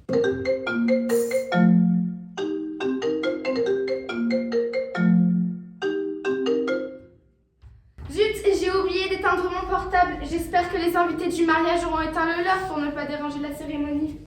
Zut, j'ai oublié d'éteindre mon portable. J'espère que les invités du mariage auront éteint le leur pour ne pas déranger la cérémonie.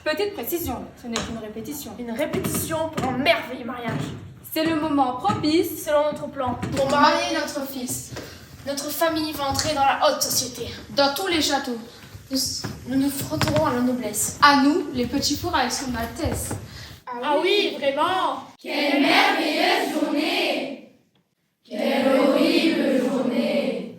Petite précision, ce n'est qu'une répétition. Une répétition pour un merveilleux mariage. C'est le moment propice, Selon notre plan, Pour marier notre fils, notre famille va entrer dans la haute société. Dans tous les châteaux. Nous nous frotterons à la noblesse. À nous, les petits fours avec son Altesse. Ah oui, vraiment. Quelle merveilleuse journée! Quelle horrible journée!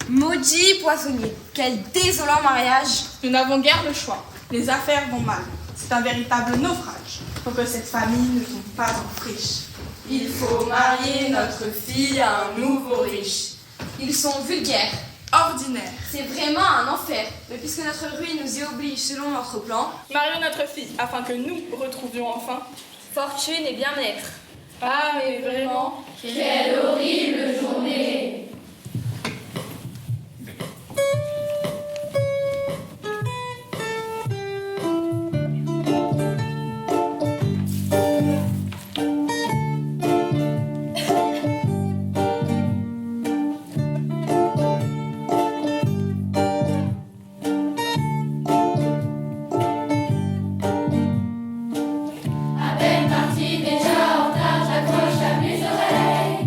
Maudit poissonnier, quel désolant mariage! Nous n'avons guère le choix. Les affaires vont mal. C'est un véritable naufrage pour que cette famille ne tombe pas en friche. Il faut marier notre fille à un nouveau riche. Ils sont vulgaires. Ordinaire. C'est vraiment un enfer. Mais puisque notre ruine nous y oblige selon notre plan, marions notre fille afin que nous retrouvions enfin fortune et bien-être. Ah, mais vraiment. Quelle horrible journée! À peine parti déjà en retard, j'accroche la plus oreille.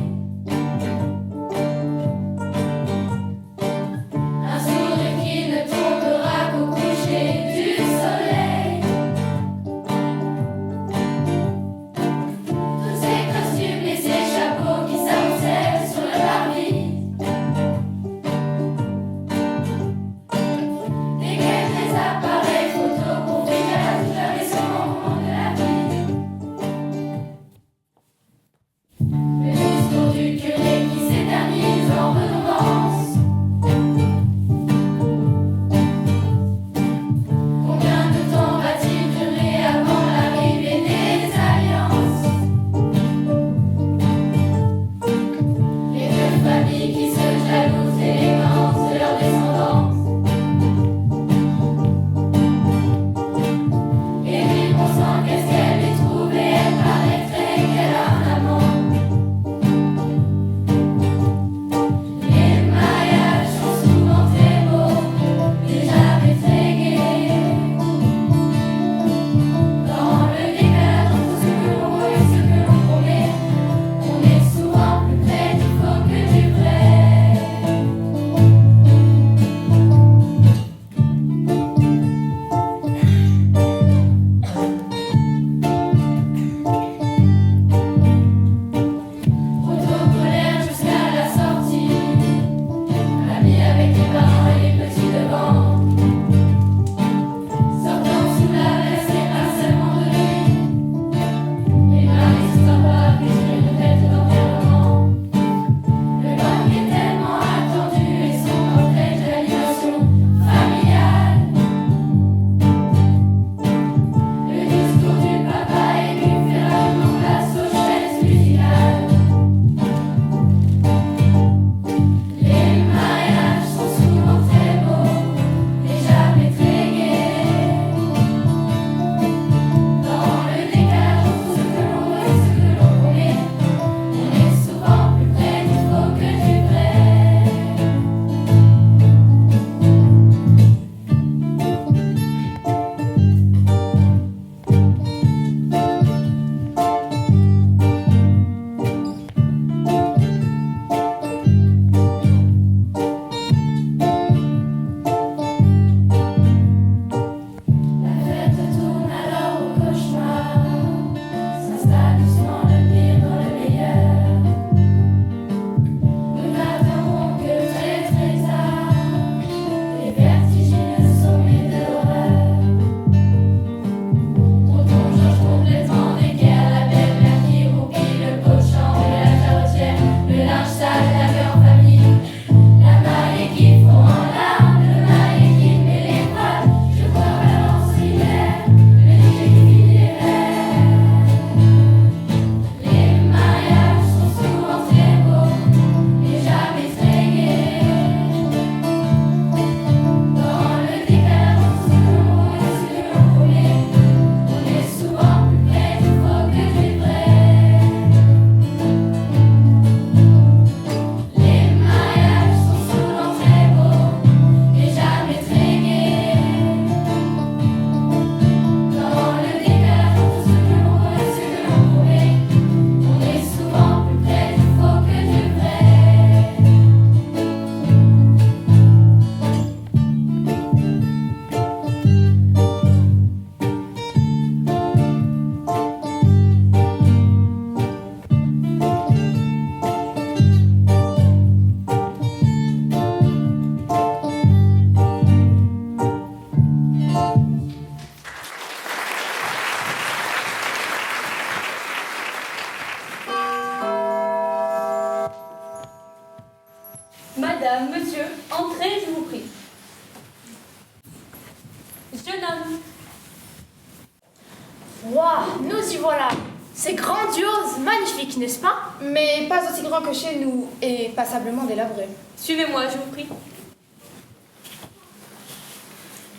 Waouh, nous y voilà. C'est grandiose, magnifique, n'est-ce pas? Mais pas aussi grand que chez nous et passablement délabré. Suivez-moi, je vous prie.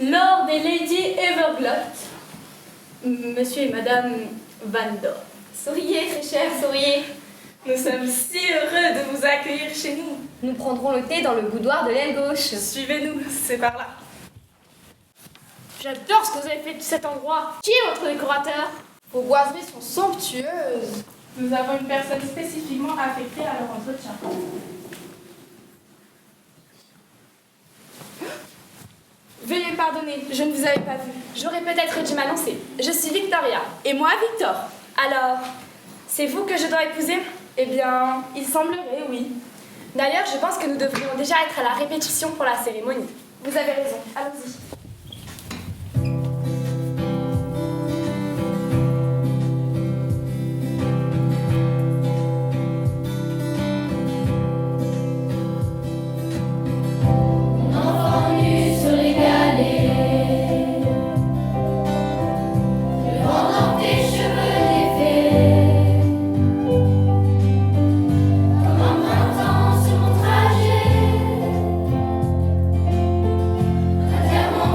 Lord et Lady Everglot, Monsieur et Madame Van Dor. Souriez, très cher, souriez. Nous sommes si heureux de vous accueillir chez nous. Nous prendrons le thé dans le boudoir de l'aile gauche. Suivez-nous, c'est par là. J'adore ce que vous avez fait de cet endroit. Qui est votre décorateur? Vos boiseries sont somptueuses. Nous avons une personne spécifiquement affectée à leur entretien. Veuillez me pardonner, je ne vous avais pas vu. J'aurais peut-être dû m'annoncer. Je suis Victoria. Et moi, Victor. Alors, c'est vous que je dois épouser? Eh bien, il semblerait, oui. D'ailleurs, je pense que nous devrions déjà être à la répétition pour la cérémonie. Vous avez raison, allons-y. Enfant nu sur les galets, le vent dans tes cheveux défaits, comme un printemps sur mon trajet, un diamant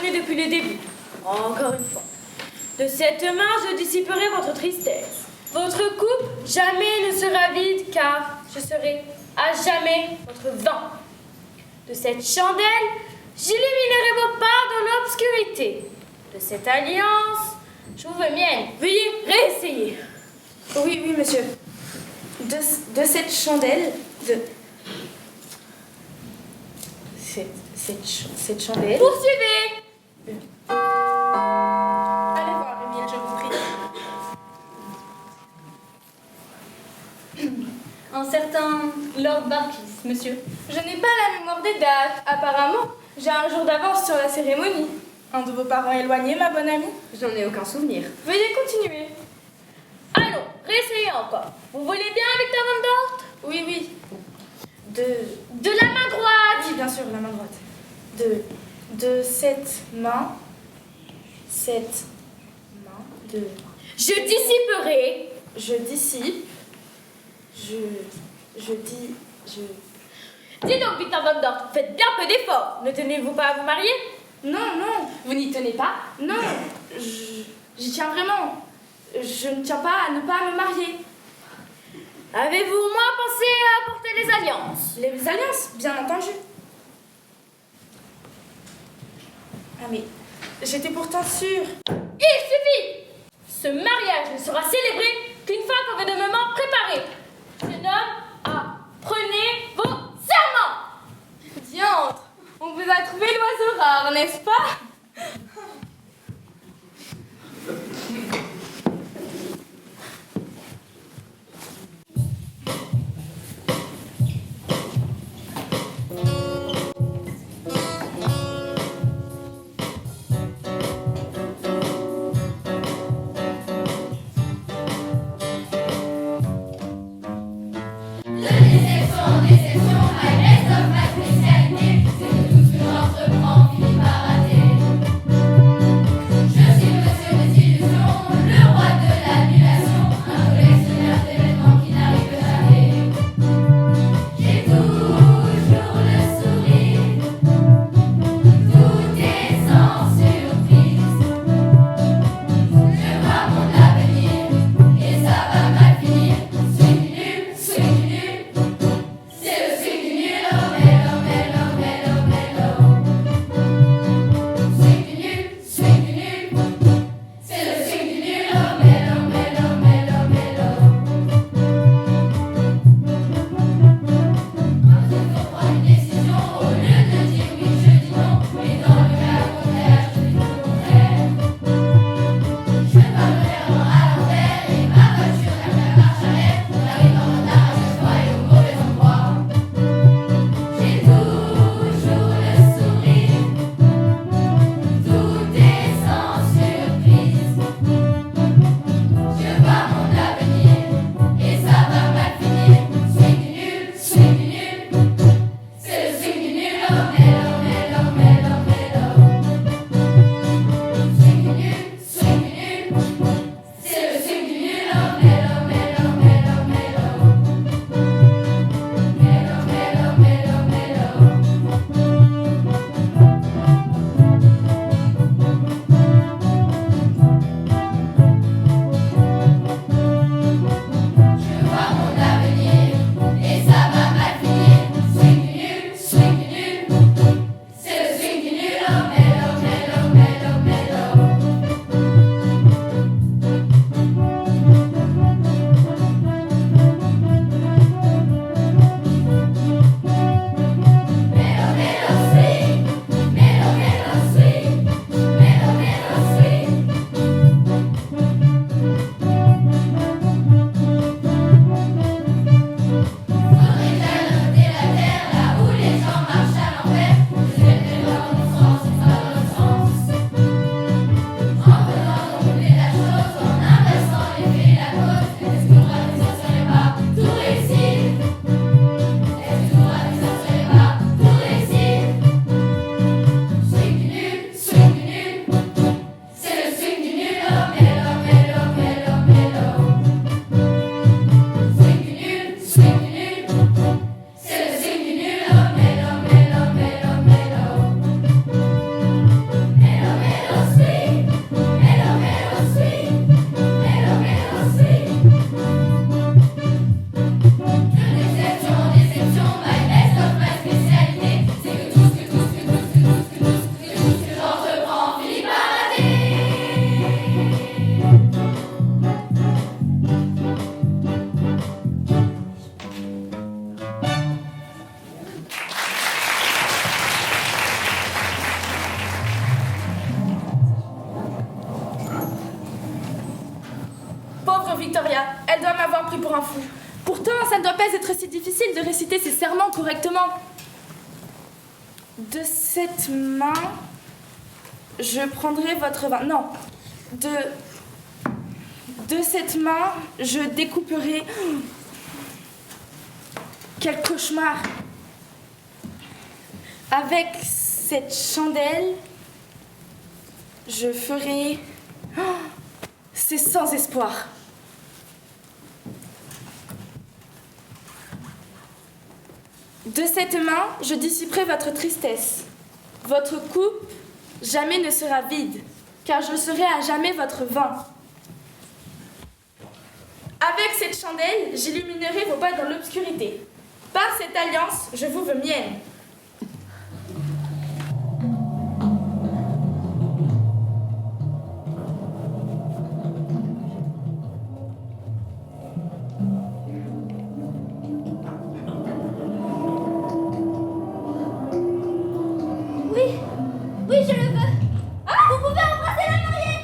connais depuis le début. Encore une fois. De cette main, je dissiperai votre tristesse. Votre coupe jamais ne sera vide, car je serai à jamais votre vent. De cette chandelle, j'illuminirai vos pas dans l'obscurité. De cette alliance, je vous veux mienne. Veuillez réessayer. Oui, oui, monsieur. De cette chandelle, cette chandelle... Poursuivez. Allez voir, Émile, je vous prie. Un certain Lord Barkis, monsieur. Je n'ai pas la mémoire des dates, apparemment. J'ai un jour d'avance sur la cérémonie. Un de vos parents éloignés, ma bonne amie? Je n'en ai aucun souvenir. Veuillez continuer. Allons, réessayez encore. Vous voulez bien, Victor Van Dort? Oui, oui. De la main droite. Oui, bien sûr, la main droite. De cette main, de... Je dissiperai. Je dissipe, Dis donc, Victor Van Dort, faites bien peu d'efforts. Ne tenez-vous pas à vous marier? Non, non, Vous n'y tenez pas? non, j'y tiens vraiment. Je ne tiens pas à ne pas me marier. Avez-vous au moins pensé à apporter les alliances? Les alliances, bien entendu. Ah mais, j'étais pourtant sûre. Il suffit! Ce mariage ne sera célébré qu'une fois qu'on va de moment préparé. Jeune homme, prenez vos serments! Diantre, on vous a trouvé l'oiseau rare, n'est-ce pas? Déception, my best of ma spécialité, c'est que tout ce que j'entreprends finit par rater. Victoria. Elle doit m'avoir pris pour un fou. Pourtant, ça ne doit pas être si difficile de réciter ces serments correctement. De cette main, je prendrai votre vin. Non. De cette main, je découperai... Quel cauchemar! Avec cette chandelle, je ferai... Oh, c'est sans espoir. De cette main, je dissiperai votre tristesse. Votre coupe jamais ne sera vide, car je serai à jamais votre vin. Avec cette chandelle, j'illuminerai vos pas dans l'obscurité. Par cette alliance, je vous veux mienne. Oui, je le veux. Vous pouvez embrasser la mariée.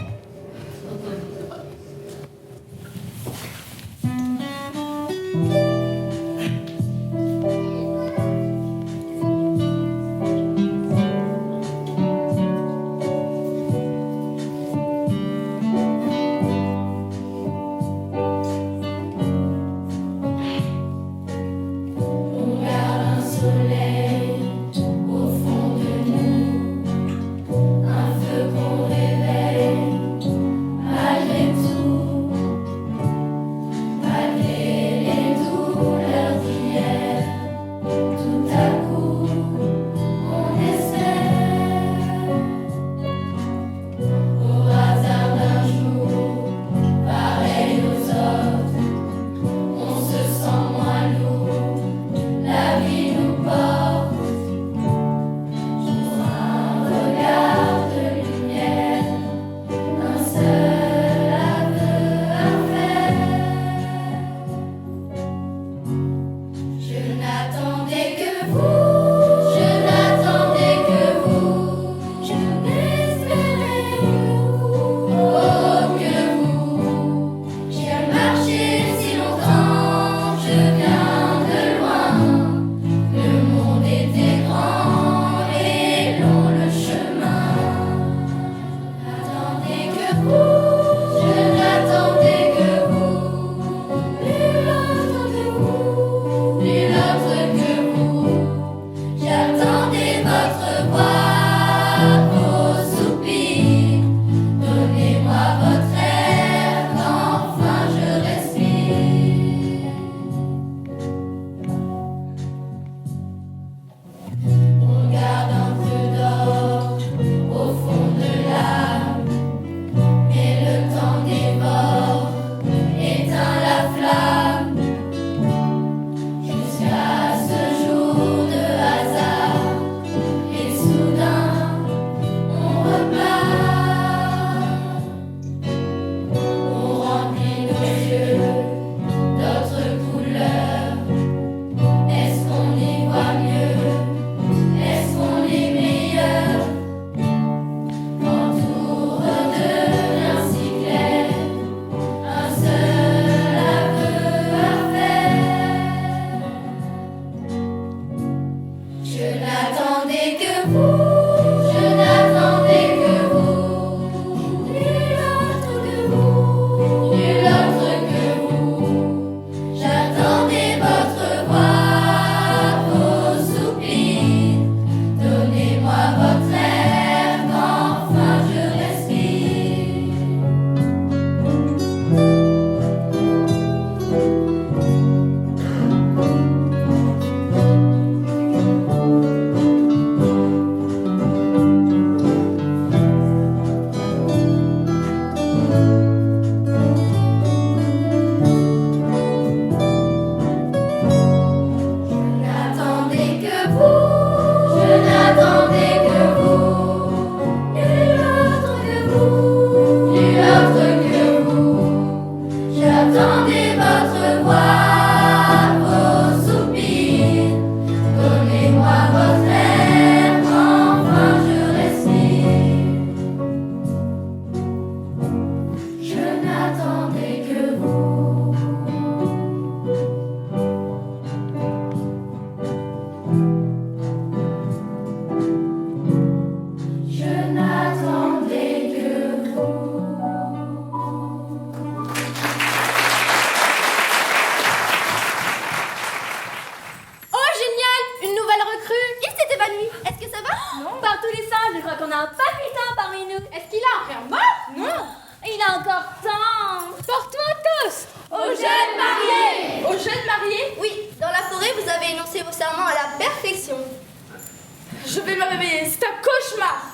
réveiller, c'est un cauchemar.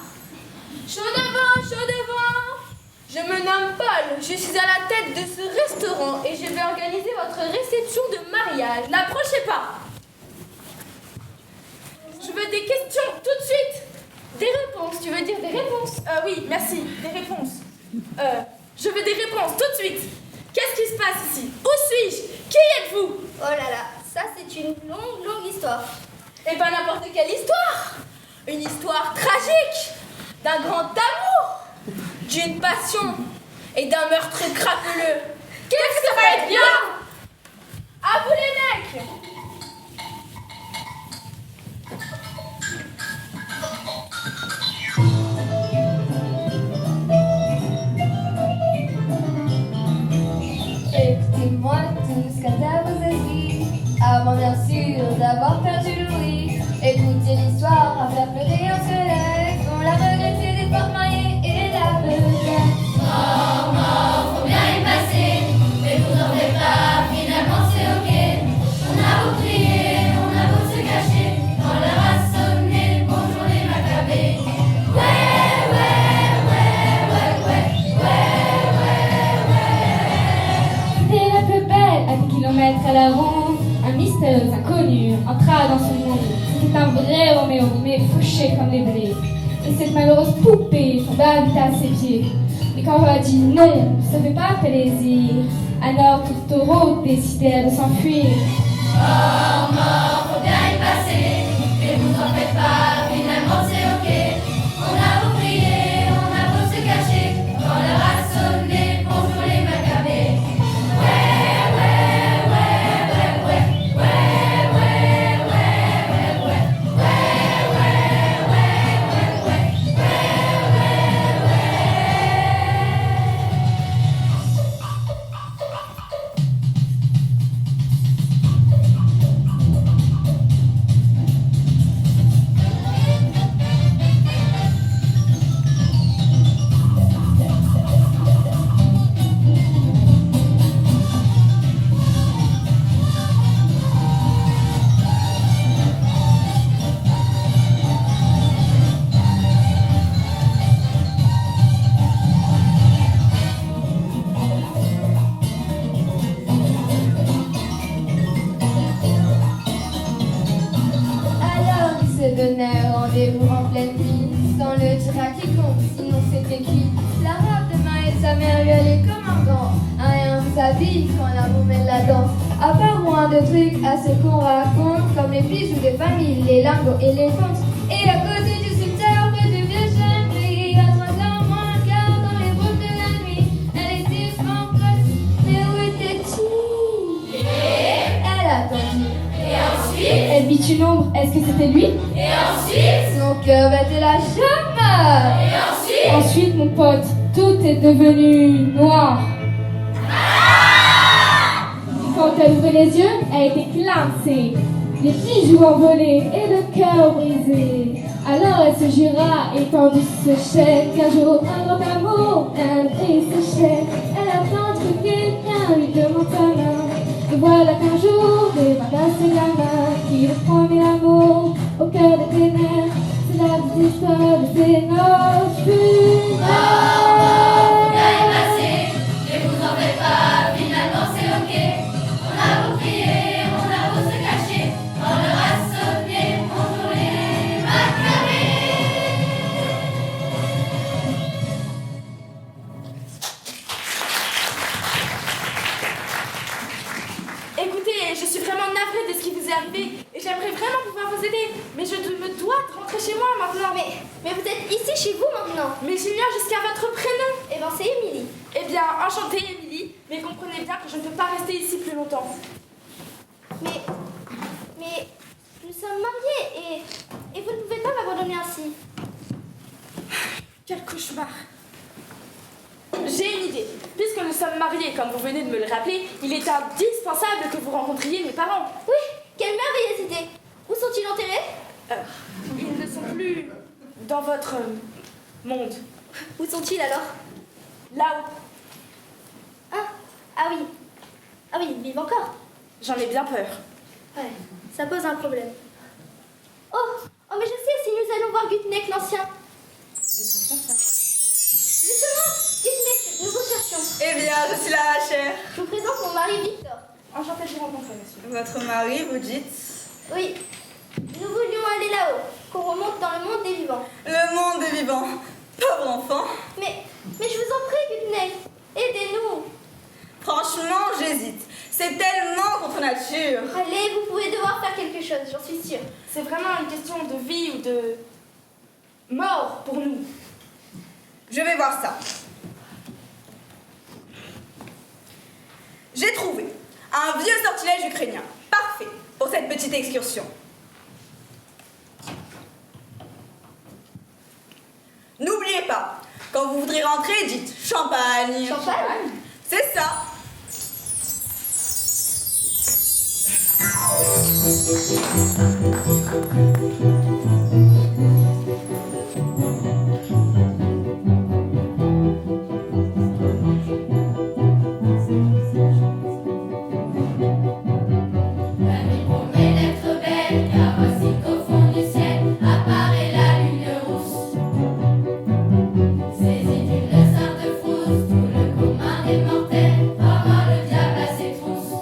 Chaud devant. Je me nomme Paul, je suis à la tête de ce restaurant et je vais organiser votre réception de mariage. N'approchez pas. Je veux des questions tout de suite. Des réponses, tu veux dire des réponses? Oui, merci, des réponses. Je veux des réponses tout de suite. Qu'est-ce qui se passe ici? Où suis-je? Qui êtes-vous? Oh là là, ça c'est une longue histoire. Eh ben n'importe quelle histoire. Une histoire tragique, d'un grand amour, d'une passion et d'un meurtre crapuleux. Qu'est-ce que ça va être bien? À vous les mecs! Écoutez-moi tous quand à vos esprits, avant bien sûr d'avoir perdu Louis. Écoutez l'histoire à faire pleurer un soleil, on l'a regretté des portes mariées et la vedette. Mort, faut bien y passer, mais vous en faites pas, finalement c'est ok. On a beau crier, on a beau se cacher, quand l'heure a sonné, bonjour les macabées. C'était la plus belle à des kilomètres à la ronde. Un mystérieux inconnu entra dans son monde. C'était un vrai Roméo, mais fauché comme les blés. Et cette malheureuse poupée tomba vite à ses pieds. Mais quand on a dit non, ça fait pas plaisir. Alors tout le taureau décidèrent de s'enfuir. Mort, faut bien y passer, mais vous en faites pas, finalement c'est ok. On a beau prier, on a beau se cacher, quand l'heure a sonné, bonjour les macabées. Donnait rendez-vous en pleine nuit, sans le dire à quiconque, sinon c'était qui? L'arabe de main et sa mère lui allait comme un gant. Rien vous habille quand l'amour mène la danse. À part moins de trucs à ce qu'on raconte, comme les bijoux des familles, les lingots et les contes. Et à côté du cimetière, près du vieux chêne, à 3 heures moins le quart dans les brumes de la nuit. Elle était sans presse, mais où était-il? Elle attendit. Et ensuite, Elle vit une ombre, est-ce que c'était lui? et ensuite, Son cœur battait la chamade. et ensuite. Ensuite, mon pote, tout est devenu noir. Quand elle ouvrait les yeux, elle était clincée, les bijoux envolés et le cœur brisé. Alors elle se jura et tendit ce chèque qu'un jour un grand amour viendrait sécher. Elle attend que quelqu'un lui demande sa main. Et voilà qu'un jour débarque ce gamin qui le premier amour au cœur des ténèbres. C'est la petite histoire de ces noces Faut bien y passer, mais vous en faites pas, finalement c'est ok. On a beau prier, on a beau se cacher, quand l'heure a sonné, bonjour les macabées. Écoutez, je suis vraiment navrée de ce qui vous est arrivé et j'aimerais vraiment pouvoir vous aider. Mais je me dois de rentrer chez moi maintenant. Mais vous êtes ici chez vous maintenant. Mais j'ignore jusqu'à votre prénom. Eh ben c'est Émilie. Eh bien, enchantée Émilie, mais comprenez bien que je ne peux pas rester ici plus longtemps. Mais nous sommes mariés et vous ne pouvez pas m'abandonner ainsi. Quel cauchemar! J'ai une idée. Puisque nous sommes mariés, comme vous venez de me le rappeler, il est indispensable que vous rencontriez mes parents. Oui, quelle merveilleuse idée. Où sont-ils enterrés? Ils ne sont plus dans votre monde. Où sont-ils alors? Là-haut. Ah oui, ils vivent encore. J'en ai bien peur. Ouais, ça pose un problème. Oh, mais je sais, si nous allons voir Gutneck l'Ancien. Justement, Gutneck, nous vous cherchions. Eh bien, je suis là, ma chère. Je vous présente mon mari Victor. Enchantée de vous rencontrer, monsieur. Votre mari, vous dites? Oui, nous voulions aller là-haut, qu'on remonte dans le monde des vivants. Le monde des vivants. Pauvre enfant. Mais je vous en prie, Gutneck, aidez-nous. Franchement, j'hésite. C'est tellement contre nature. Allez, vous pouvez devoir faire quelque chose, j'en suis sûre. C'est vraiment une question de vie ou de mort pour nous. Je vais voir ça. J'ai trouvé un vieux sortilège ukrainien. Parfait pour cette petite excursion. N'oubliez pas, quand vous voudrez rentrer, dites champagne. Champagne? C'est ça. La nuit promet d'être belle, car voici qu'au fond du ciel apparaît la lune rousse. Saisie d'une sarde de frousse, tout le commun des mortels va voir le diable à ses trousses.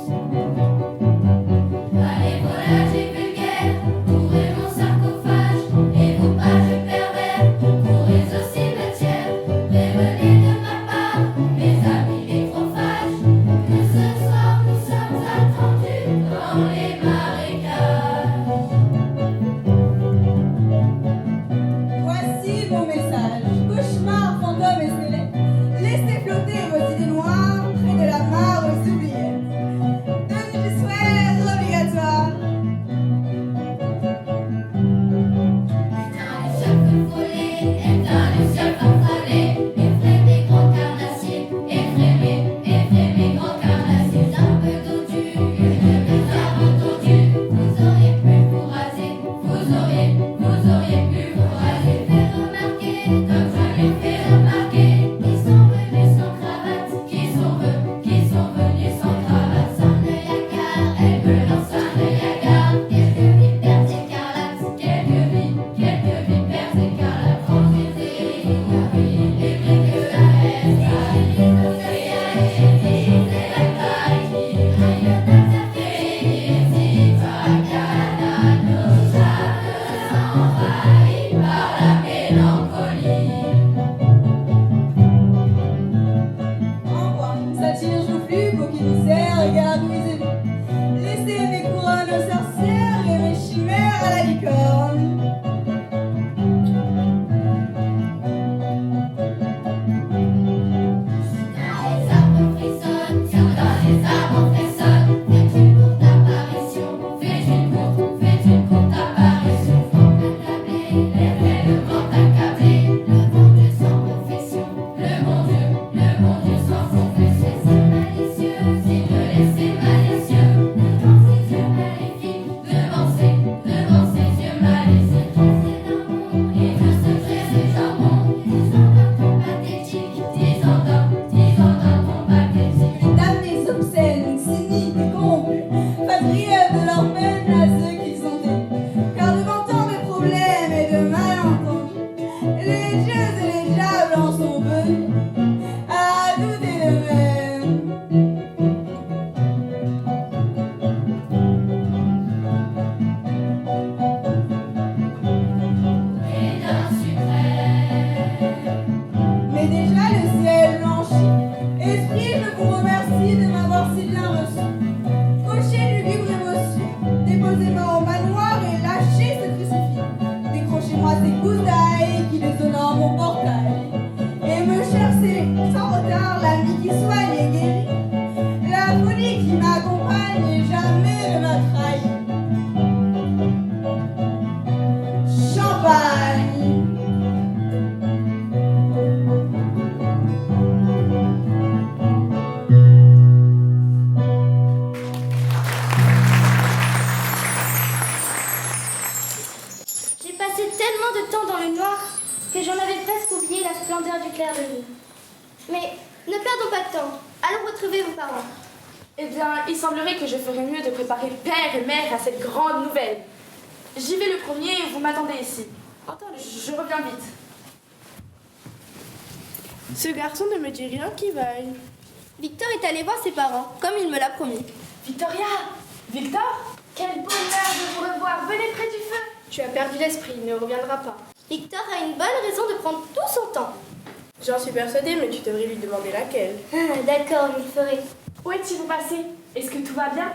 Allez, volage et vulgaire, ouvrez mon sarcophage, et vos pages pervers, courez au cimetière, prévenez de ma part, mes amis les prophages, que ce soir nous sommes attendus dans les marécages. Voici mon message. Cauchemar, fantôme et squelette, laissez flotter vos idées noires près de la mare aux oubliettes. Tenue du souhait obligatoire. Éteins le ciel feu follet, éteins le ciel fanfalé, effraie mes grands carnassiers, effraie mes grands carnassiers, un peu dodu, une mésaventendue, vous auriez pu vous raser, vous auriez pu vous raser, faire remarquer, comme je l'ai fait remarquer, qui sont venus sans cravate, qui sont venus sans cravate, sans œil hagard, elle me lance un œil hagard, quelques vipères écarlates, quelques vipères écarlates, transfusées, les briques de la haine, la taille qui rayonne d'incertitude, Bacana, nos âmes envahies par la mélancolie. En bois, satire, joufflu, coquillicère, gargouille. Laissez mes couronnes aux sorcières et mes chimères à la licorne. Dans les arbres frissonnent, dans les arbres frissonnent, faites une courte apparition, faites une courte apparition, fort accablé, réellement accablé, le bon Dieu sans confession, le bon Dieu sans confession, c'est malicieux, si me laissez malicieux, devant ses yeux maléfiques, devant ses yeux maléfiques, c'est d'un bon et de secret c'est un bon, disant d'un ton pathétique, disant d'un ton pathétique. Damnés obscènes, cyniques et corrompus, faites grief de leur peine à ceux qu'ils ont été. Car devant tant de problèmes et de malentendus, les dieux et les diables en sont venus à douter d'eux-mêmes. Et d'un suprême. Mais déjà le ciel blanchit. Esprit, je vous remercie de m'avoir si bien reçu. Cochez du libre émotion, déposez-moi au manoir et lâchez ce crucifix. Décrochez-moi ces gousses d'ail qui déshonorent mon portail. Et me cherchez sans retard l'ami qui soigne et guérit. La folie qui m'accompagne et jamais ne m'a trahi. Champagne. J'ai passé tellement de temps dans le noir que j'en avais presque oublié la splendeur du clair de lune. Mais ne perdons pas de temps. Allons retrouver vos parents. Eh bien, il semblerait que je ferais mieux de préparer père et mère à cette grande nouvelle. J'y vais le premier et vous m'attendez ici. Attends, je reviens vite. Ce garçon ne me dit rien qui vaille. Victor est allé voir ses parents, comme il me l'a promis. Victoria! Victor? Quel bonheur de vous revoir! Venez près du feu! Tu as perdu l'esprit, il ne reviendra pas. Victor a une bonne raison de prendre tout son temps. J'en suis persuadée, mais tu devrais lui demander laquelle. D'accord, il ferait. Où est-il passé? Est-ce que tout va bien?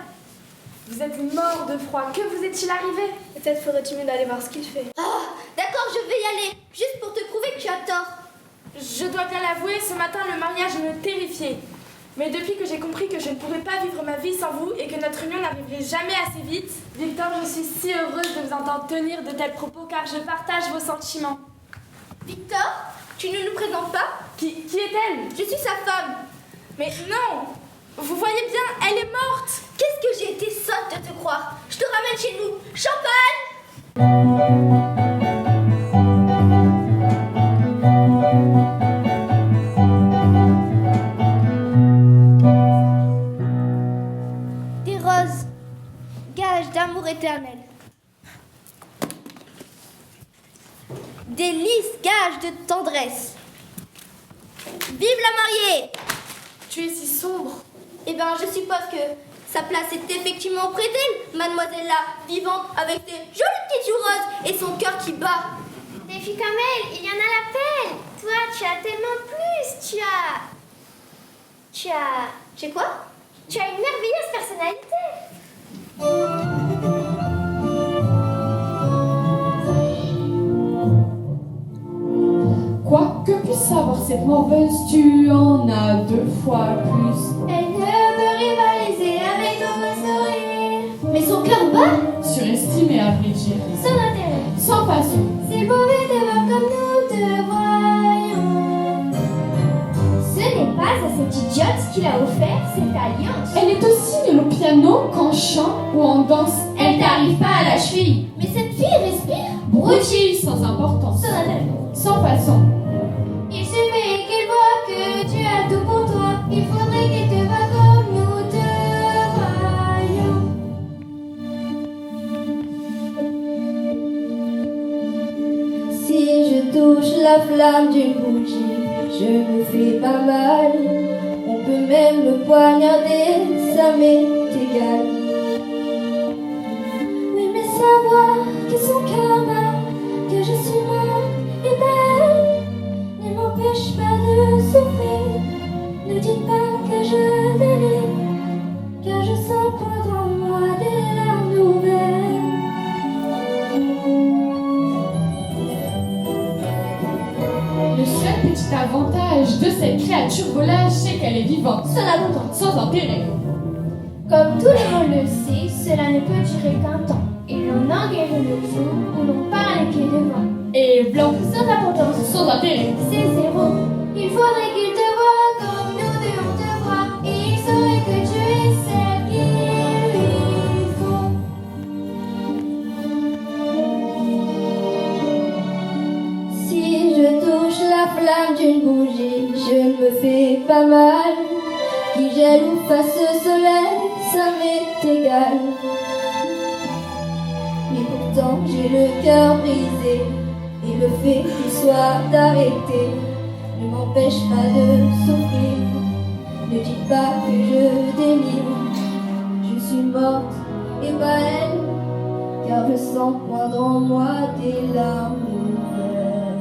Vous êtes mort de froid. Que vous est-il arrivé? Peut-être faudrait-il mieux d'aller voir ce qu'il fait. Ah, d'accord, je vais y aller, juste pour te prouver que tu as tort. Je dois bien l'avouer, ce matin, le mariage me terrifiait. Mais depuis que j'ai compris que je ne pourrais pas vivre ma vie sans vous et que notre union n'arriverait jamais assez vite, Victor, je suis si heureuse de vous entendre tenir de tels propos car je partage vos sentiments. Victor, tu ne nous présentes pas? Qui est-elle? Je suis sa femme. Mais non! Vous voyez bien, elle est morte! Qu'est-ce que j'ai été sotte de te croire? Je te ramène chez nous. Champagne! Des roses, gage d'amour éternel. Des lys, gage de tendresse. Vive la mariée! Tu es si sombre. Eh bien, je suppose que sa place est effectivement auprès d'elle, mademoiselle là, vivante avec ses jolies petites joues roses et son cœur qui bat. Des filles comme elle, il y en a la peine. Toi, tu as tellement plus. Tu as quoi? Tu as une merveilleuse personnalité. Quoi que puisse savoir cette morveuse, tu en as 2 fois plus. Elle ne veut rivaliser avec ton sourire. Mais son cœur bat. Surestimé à vrai dire. Son intérêt. Sans passion. C'est mauvais de voir comme nous te voyons. Ce n'est pas à cette idiote qu'il a offert cette alliance. Elle est aussi nulle au piano qu'en chant ou en danse. Elle n'arrive pas à la cheville. Mais cette fille respire. Broutille sans importance. Son intérêt. Sans façon. Il suffit qu'il voit que tu as tout pour toi. Il faudrait qu'il te voie comme nous te voyons. Si je touche la flamme d'une bougie, je me fais pas mal. On peut même me poignarder, ça m'est égal. Oui, mais savoir que son cœur bat, que je suis morte et belle, ne m'empêche pas de souffrir. Ne dites pas que je délire, car je sens poindre en moi des larmes nouvelles. Le seul petit avantage de cette créature volage, c'est qu'elle est vivante. Son abondance. Sans intérêt. Comme tout le monde le sait, cela ne peut durer qu'un temps. Et l'on en guérit le jour où l'on part les pieds devant. Et blanc. Sans importance. Sans intérêt. C'est zéro. Il faudrait qu'il te voie comme nous deux on te voit. Et il saurait que tu es celle qu'il lui faut. Si je touche la flamme d'une bougie, je ne me fais pas mal. Qu'il gèle ou fasse soleil, ça m'est égal. Mais pourtant j'ai le cœur brisé, et le fait qu'il soit arrêté ne m'empêche pas de souffrir. Ne dites pas que je délire, je suis morte et pas elle, car je sens poindre en moi des larmes nouvelles.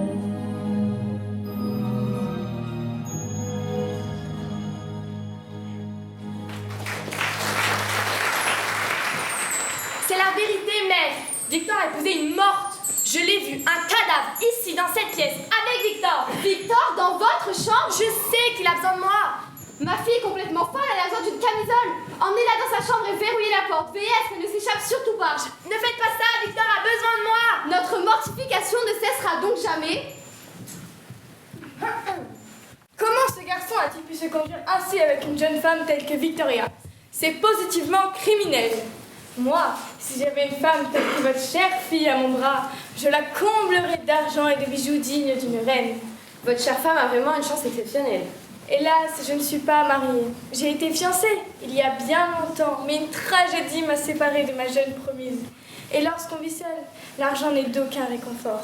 C'est la vérité, mère. Victor a épousé une morte. Je l'ai vu, un cadavre, ici, dans cette pièce, avec Victor. Victor, dans votre chambre? Je sais qu'il a besoin de moi. Ma fille est complètement folle, elle a besoin d'une camisole. Emmenez-la dans sa chambre et verrouillez la porte. Veillez à ce qu'elle ne s'échappe surtout pas. Ne faites pas ça, Victor a besoin de moi. Notre mortification ne cessera donc jamais. Comment ce garçon a-t-il pu se conduire ainsi avec une jeune femme telle que Victoria? C'est positivement criminel. Moi, si j'avais une femme telle que votre chère fille à mon bras, je la comblerais d'argent et de bijoux dignes d'une reine. Votre chère femme a vraiment une chance exceptionnelle. Hélas, je ne suis pas mariée. J'ai été fiancée il y a bien longtemps, mais une tragédie m'a séparée de ma jeune promise. Et lorsqu'on vit seul, l'argent n'est d'aucun réconfort.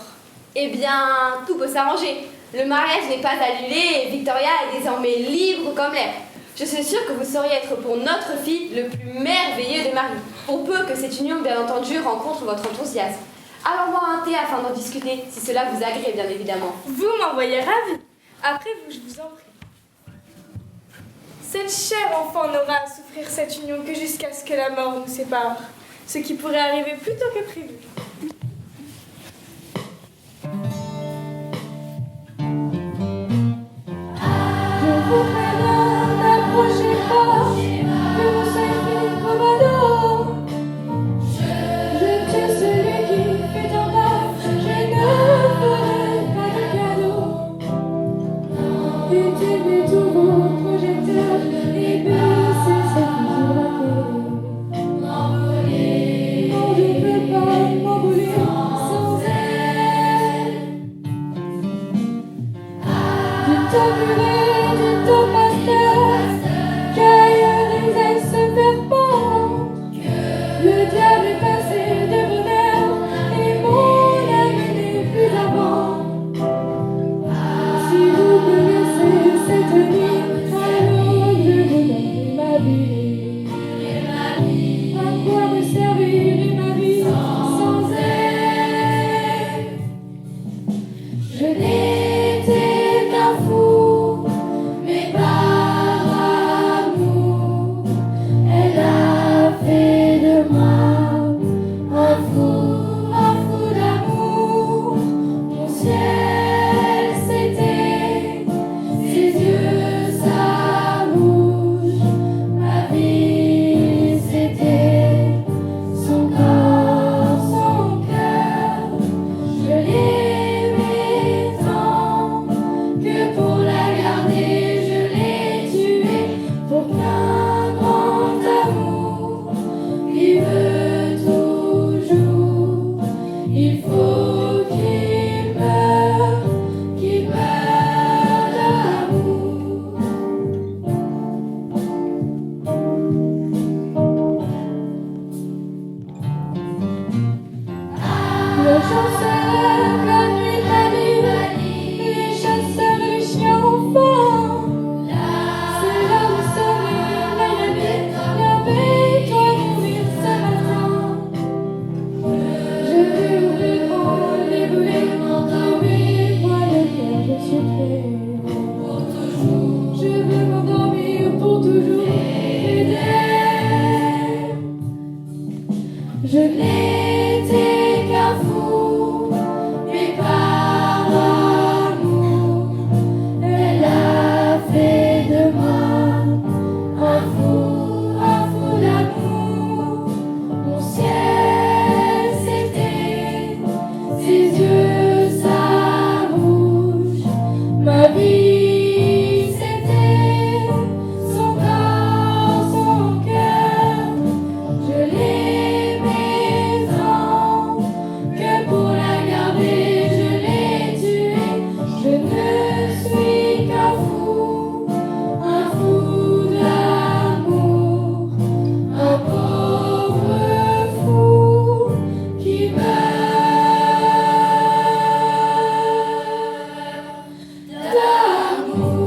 Eh bien, tout peut s'arranger. Le mariage n'est pas annulé et Victoria est désormais libre comme l'air. Je suis sûre que vous sauriez être pour notre fille le plus merveilleux des maris, pour peu que cette union, bien entendu, rencontre votre enthousiasme. Allons boire un thé afin d'en discuter, si cela vous agrée, bien évidemment. Vous m'envoyez ravie. Après vous, je vous en prie. Cette chère enfant n'aura à souffrir cette union que jusqu'à ce que la mort nous sépare, ce qui pourrait arriver plus tôt que prévu. Je vous préviens, n'approchez pas, que vous soyez comme ado. Je tue celui qui fait en bas, je ne ferai pas de cadeau. Éteignez tous vos projecteurs et baissez cette journée. M'envoler, non, je ne peux pas m'envoler sans elle. Du tabouret, du topasteur, qu'ailleurs les ailes se perpendent. Le diable est passé de bonheur et mon âme n'est plus avant. Si vous connaissez cette nuit, alors je vous donne ma vie. À quoi me servirait ma vie sans elle? Je n'étais qu'un fou, mais par amour, elle a fait de moi un fou d'amour. Mon ciel c'était ses yeux, sa bouche, ma vie c'était son corps, son cœur. Je l'aimais tant que pour la garder je l'ai tuée, pour qu'un grand amour vive toujours. Il faut qu'il meure d'amour. Le chasseur, la nuit, les chasseurs et les chiens au fond. C'est là où sommeille la veille, toi mourir ce matin. Je vais ouvrir grand les volets, m'endormir, moi le cœur je suis prêt. Pour toujours, je veux m'endormir pour toujours. Je n'étais qu'un fou, mais par amour, elle a fait de moi un fou d'amour. Mon ciel c'était ses yeux, sa bouche, ma vie c'était son corps, son cœur. Je l'aimais tant que pour la garder je l'ai tuée. Je ne suis qu'un fou d'amour, un pauvre fou qui meurt d'amour.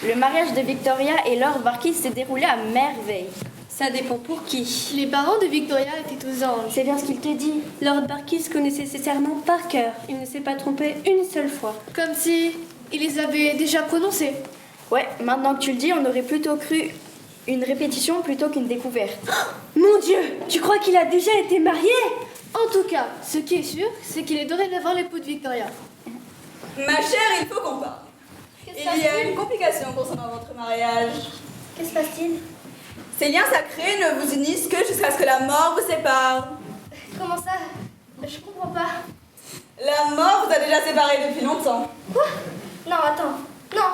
Le mariage de Victoria et Lord Barkis s'est déroulé à merveille. Ça dépend pour qui. Les parents de Victoria étaient aux anges. C'est bien ce qu'il te dit. Lord Barkis connaissait ses serments par cœur. Il ne s'est pas trompé une seule fois. Comme si il les avait déjà prononcés. Ouais, maintenant que tu le dis, on aurait plutôt cru une répétition plutôt qu'une découverte. Mon Dieu, tu crois qu'il a déjà été marié? En tout cas, ce qui est sûr, c'est qu'il est dorénavant l'époux de Victoria. Ma chère, il faut qu'on parle. Il y a une complication concernant votre mariage. Que se passe-t-il? Ces liens sacrés ne vous unissent que jusqu'à ce que la mort vous sépare. Comment ça? Je comprends pas. La mort vous a déjà séparés depuis longtemps. Quoi? Non, attends. Non,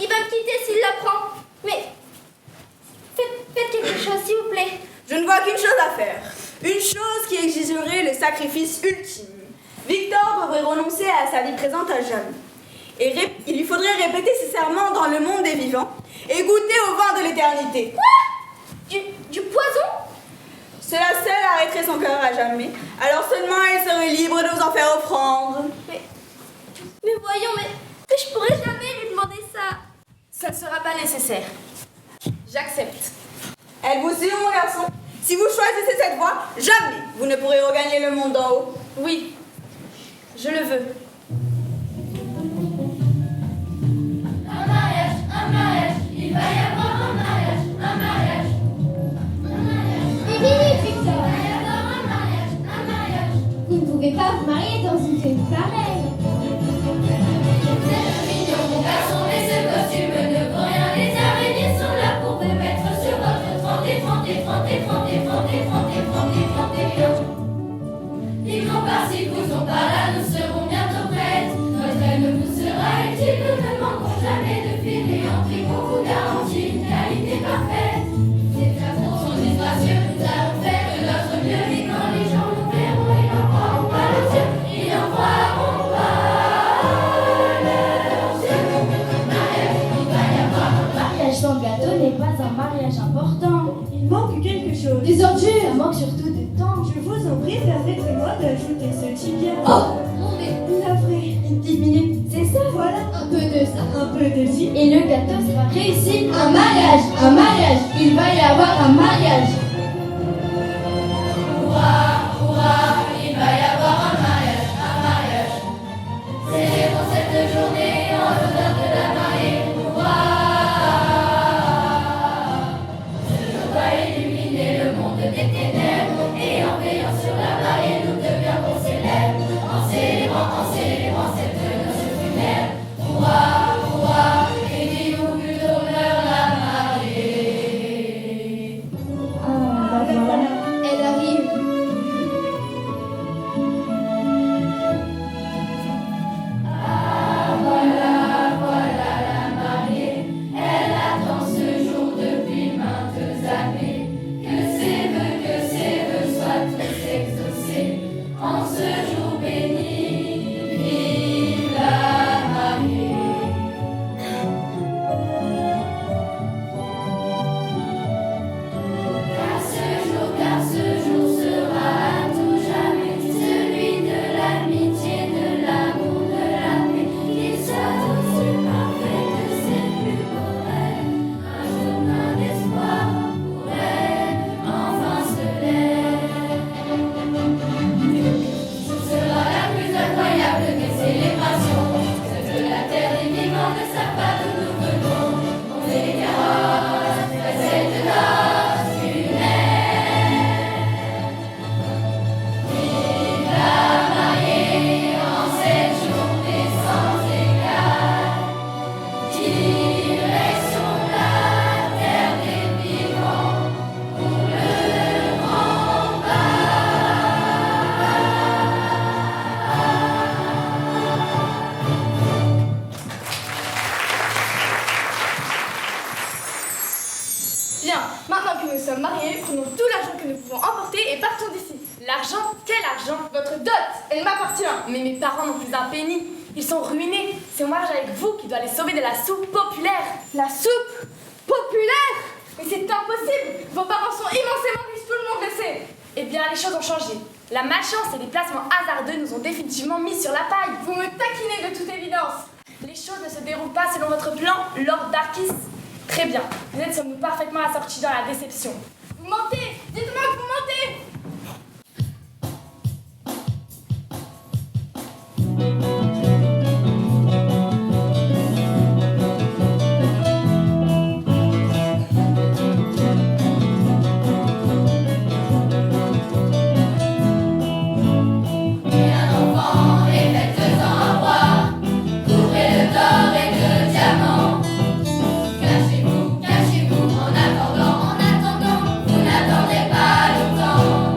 il va me quitter s'il l'apprend. Mais faites quelque chose, s'il vous plaît. Je ne vois qu'une chose à faire. Une chose qui exigerait le sacrifice ultime. Victor devrait renoncer à sa vie présente à jamais. Et il lui faudrait répéter ses serments dans le monde des vivants et goûter au vin de l'éternité. Quoi? Du poison? Cela seul arrêterait son cœur à jamais. Alors seulement elle serait libre de vous en faire offrande. Mais voyons, mais je pourrais jamais lui demander ça. Ça ne sera pas nécessaire. J'accepte. Êtes-vous sûr, mon garçon? Si vous choisissez cette voie, jamais vous ne pourrez regagner le monde d'en haut. Oui, je le veux. Un mariage, il va y avoir un mariage. Une minute, Victor. Il va y avoir un mariage. Vous ne pouvez pas vous marier dans une tenue pareille. C'est mignon, mon garçon, mais ce costume ne vaut rien. Les araignées sont là pour vous mettre sur votre 30 et 30 et 30 et 30 et 30 et 30 et 30 et 30 et 30. Ils vont par-ci, cousons par-là, nous serons bientôt prêtes. Notre aile vous sera utile, nous ne manquons jamais de fil et en tricot vous garantit une qualité parfaite. Ces plateaux sont disgracieux, nous allons faire de notre mieux et quand les gens nous verront, ils n'en croiront pas leurs yeux, ils n'en croiront pas leurs yeux. Mariage, il va y avoir un mariage sans gâteau n'est pas un mariage important. Il manque quelque chose. Des ordures. Ça manque surtout de temps. Je vous en prie, permettez-moi d'ajouter ce tibia. Oh, La vraie. Une petite minute. C'est ça, voilà. un peu de ça. Un peu de ci. Et le gâteau sera réussi. Un mariage. Il va y avoir un mariage. Hurrah, il va y avoir un mariage. Célébrons cette journée en l'honneur de la mariée. Hurrah, ce jour va illuminer le monde des ténèbres et en veillant sur la mariée, nous deviendrons célèbres. En célébrant cette noce funèbre. Hurrah, et dis-nous plus d'honneur la mariée. Ah, bah voilà. Elle arrive. Voilà la mariée. Elle attend ce jour depuis maintes années. Que ses vœux soient tous exaucés en ce jour béni. Vive la mariée. Car ce jour sera à tout jamais celui de l'amitié, de l'amour, de la paix. Qu'il soit aussi parfait que ses plus beaux rêves. Un jour plein d'espoir pour elle, enfin se lève. Ce sera la plus incroyable des célébrations. Ceux de la terre des vivants ne savent pas d'où nous venons. On est les carrosses, pressés de noces funèbres. Vive la mariée en cette journée sans égal. Direction la terre des vivants pour le grand Bien, maintenant que nous sommes mariés, prenons tout l'argent que nous pouvons emporter et partons d'ici. L'argent? Quel argent? Votre dot, elle m'appartient. Mais mes parents n'ont plus un penny. Ils sont ruinés. C'est mon mariage avec vous qui doit les sauver de la soupe populaire. La soupe populaire? Mais c'est impossible. Vos parents sont immensément riches, tout le monde le sait. Eh bien, les choses ont changé. La malchance et les placements hasardeux nous ont définitivement mis sur la paille. Vous me taquinez de toute évidence. Les choses ne se déroulent pas selon votre plan, Lord Darkis. Très bien. Vous êtes sommes-nous parfaitement assortis dans la déception. Vous mentez. Dites-moi que vous mentez. Et un enfant et faites-en un roi, couvrez-le d'or et de diamants. Cachez-vous, en attendant, vous n'attendez pas longtemps.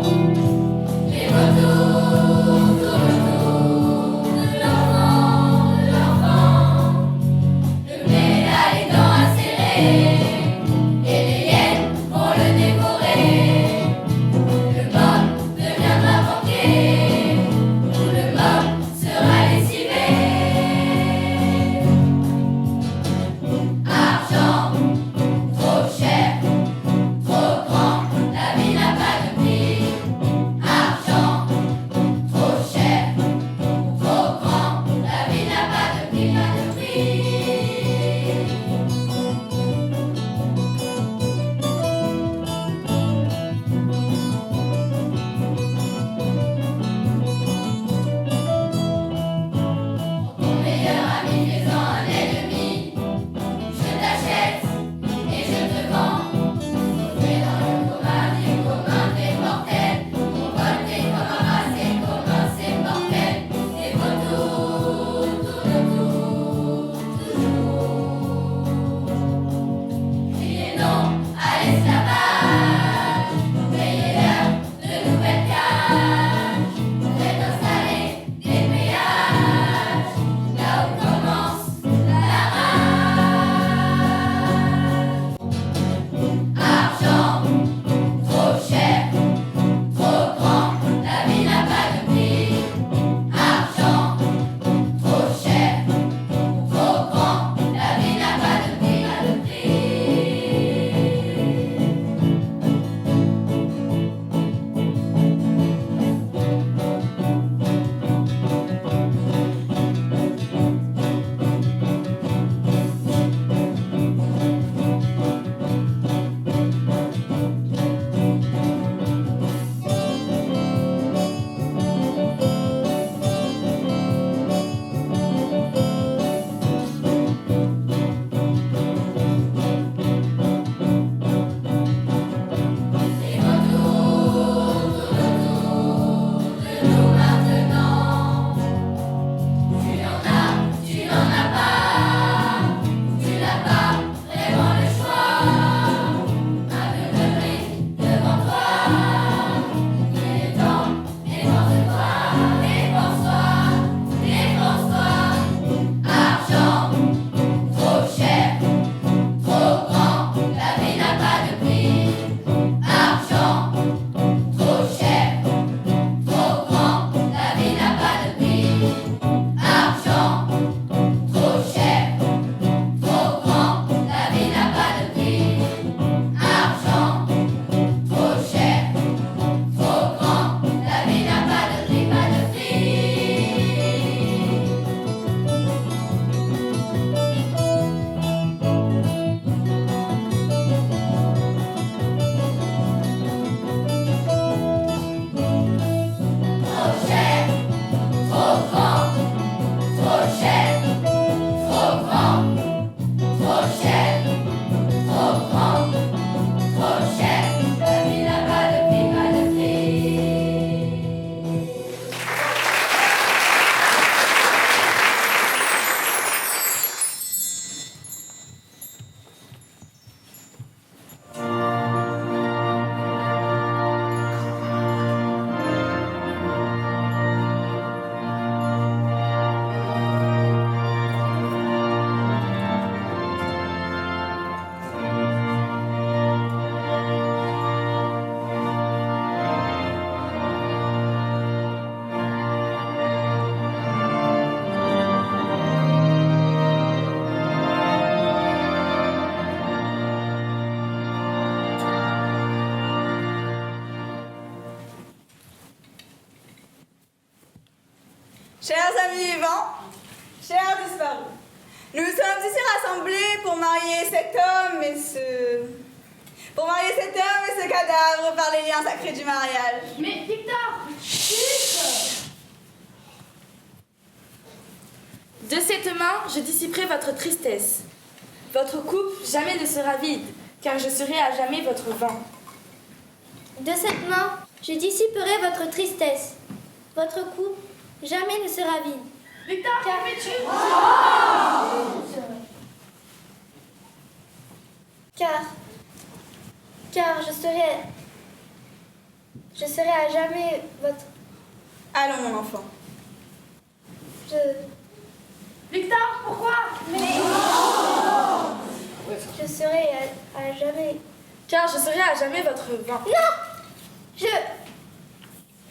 amis vivants, chers disparus, nous sommes ici rassemblés pour marier cet homme et ce cadavre par les liens sacrés du mariage. Mais Victor, chut! De cette main, je dissiperai votre tristesse. Votre coupe jamais ne sera vide, car je serai à jamais votre vin. De cette main, je dissiperai votre tristesse. Votre coupe jamais ne sera vide. Victor, car fais-tu? Car je serai à jamais votre... Allons, mon enfant. Victor, pourquoi? Je serai à jamais... Car je serai à jamais votre vin. Non!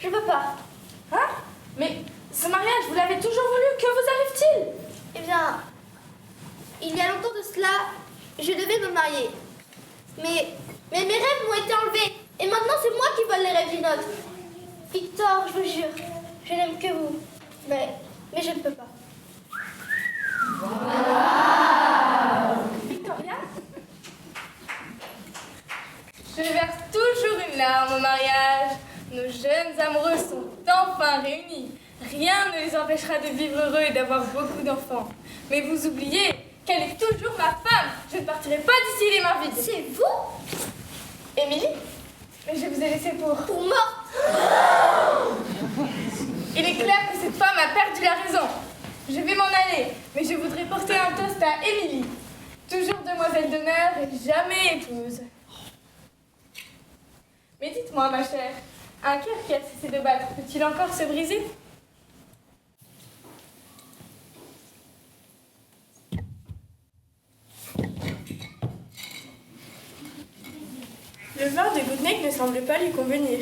Je peux pas. Hein? Mais ce mariage, vous l'avez toujours voulu, que vous arrive-t-il? Eh bien, il y a longtemps de cela, je devais me marier. Mais mes rêves m'ont été enlevés. Et maintenant, c'est moi qui vole les rêves d'une autre. Victor, je vous jure, je n'aime que vous. Mais je ne peux pas. Victoria? Je verse toujours une larme au mariage. Nos jeunes amoureux sont enfin réunis. Rien ne les empêchera de vivre heureux et d'avoir beaucoup d'enfants. Mais vous oubliez qu'elle est toujours ma femme. Je ne partirai pas d'ici les mains vides. C'est vous? Émilie? Mais je vous ai laissé pour morte. Il est clair que cette femme a perdu la raison. Je vais m'en aller, mais je voudrais porter un toast à Émilie. Toujours demoiselle d'honneur et jamais épouse. Mais dites-moi, ma chère, un cœur qui a cessé de battre, peut-il encore se briser? Le vin de Goodneck ne semble pas lui convenir.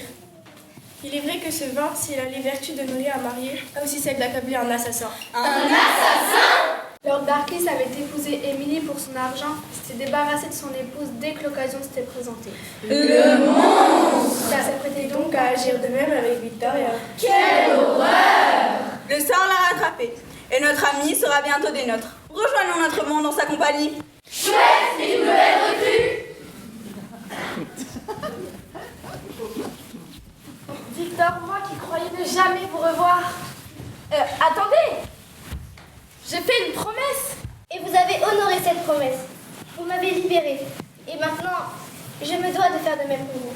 Il est vrai que ce vin, s'il a les vertus de nourrir un marié, a aussi celle d'accabler un assassin. Un assassin? Lord Darklis avait épousé Emily pour son argent, s'était débarrassé de son épouse dès que l'occasion s'était présentée. Le monstre! Ça s'apprêtait donc à agir de même avec Victoria. Quelle horreur! Le sort l'a rattrapé, et notre ami sera bientôt des nôtres. Rejoignons notre monde dans sa compagnie. Chouette, et une nouvelle recrue! Victor, moi qui croyais ne jamais vous revoir. Attendez! J'ai fait une promesse! Et vous avez honoré cette promesse. Vous m'avez libérée. Et maintenant, je me dois de faire de même pour vous.